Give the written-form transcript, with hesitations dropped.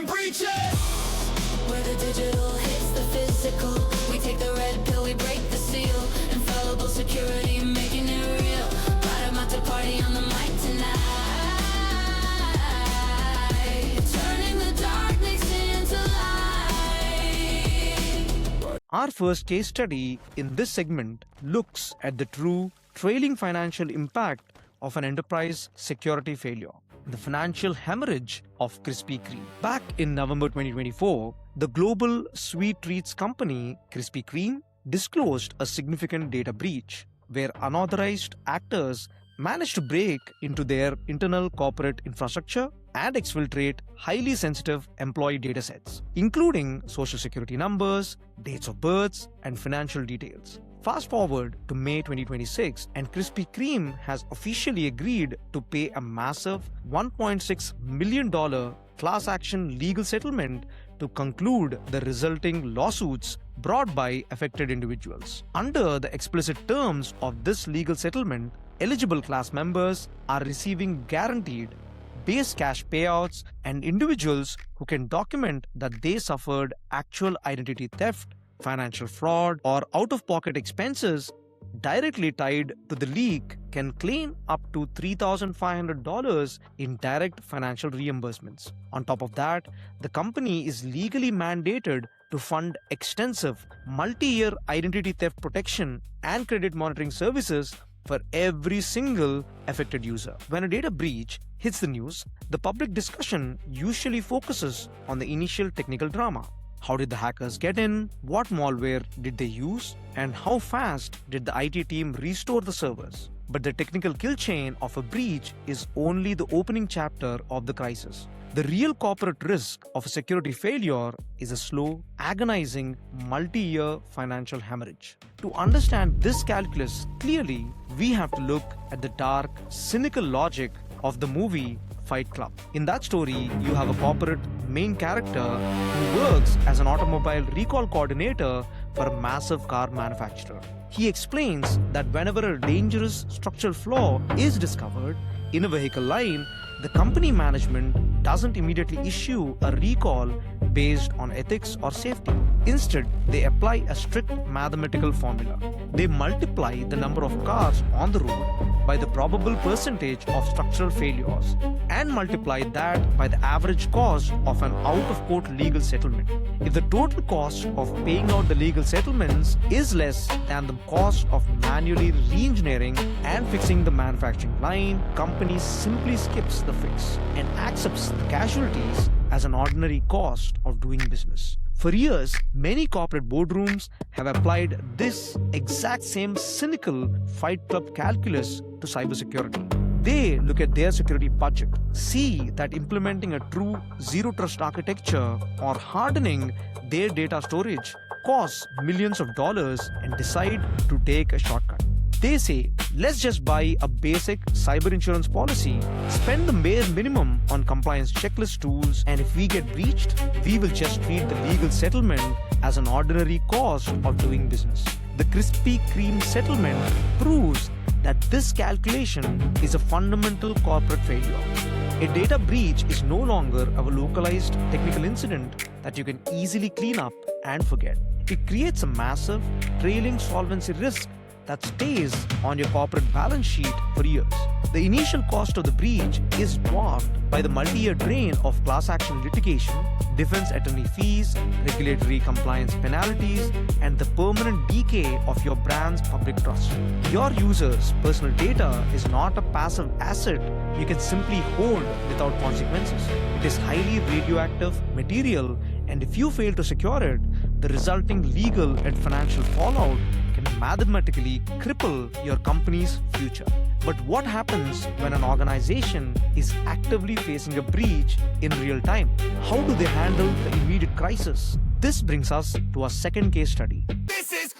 and breaches. Where the digital hits the physical, we take the red pill, we break the seal. Infallible security, making it real. Right about to party on the mic tonight, turning the darkness into light. Our first case study in this segment looks at the true trailing financial impact of an enterprise security failure, the financial hemorrhage of Krispy Kreme. Back in November 2024, the global sweet treats company Krispy Kreme disclosed a significant data breach where unauthorized actors managed to break into their internal corporate infrastructure and exfiltrate highly sensitive employee datasets, including social security numbers, dates of births, and financial details. Fast forward to May 2026, and Krispy Kreme has officially agreed to pay a massive $1.6 million class action legal settlement to conclude the resulting lawsuits brought by affected individuals. Under the explicit terms of this legal settlement, eligible class members are receiving guaranteed base cash payouts, and individuals who can document that they suffered actual identity theft, financial fraud, or out-of-pocket expenses directly tied to the leak can claim up to $3,500 in direct financial reimbursements. On top of that, the company is legally mandated to fund extensive multi-year identity theft protection and credit monitoring services for every single affected user. When a data breach hits the news, the public discussion usually focuses on the initial technical drama. How did the hackers get in? What malware did they use? And how fast did the IT team restore the servers? But the technical kill chain of a breach is only the opening chapter of the crisis. The real corporate risk of a security failure is a slow, agonizing, multi-year financial hemorrhage. To understand this calculus clearly, we have to look at the dark, cynical logic of the movie Fight Club. In that story, you have a corporate main character who works as an automobile recall coordinator for a massive car manufacturer. He explains that whenever a dangerous structural flaw is discovered in a vehicle line, the company management doesn't immediately issue a recall based on ethics or safety. Instead, they apply a strict mathematical formula. They multiply the number of cars on the road by the probable percentage of structural failures and multiply that by the average cost of an out-of-court legal settlement. If the total cost of paying out the legal settlements is less than the cost of manually re-engineering and fixing the manufacturing line, company simply skips the fix and accepts the casualties as an ordinary cost of doing business. For years, many corporate boardrooms have applied this exact same cynical Fight Club calculus to cybersecurity. They look at their security budget, see that implementing a true zero-trust architecture or hardening their data storage costs millions of dollars and decide to take a shortcut. They say, let's just buy a basic cyber insurance policy, spend the bare minimum on compliance checklist tools, and if we get breached, we will just treat the legal settlement as an ordinary cost of doing business. The Krispy Kreme settlement proves that this calculation is a fundamental corporate failure. A data breach is no longer a localized technical incident that you can easily clean up and forget. It creates a massive, trailing solvency risk that stays on your corporate balance sheet for years. The initial cost of the breach is dwarfed by the multi-year drain of class action litigation, defense attorney fees, regulatory compliance penalties, and the permanent decay of your brand's public trust. Your users' personal data is not a passive asset you can simply hold without consequences. It is highly radioactive material, and if you fail to secure it, the resulting legal and financial fallout can mathematically cripple your company's future. But what happens when an organization is actively facing a breach in real time? How do they handle the immediate crisis? This brings us to our second case study. This is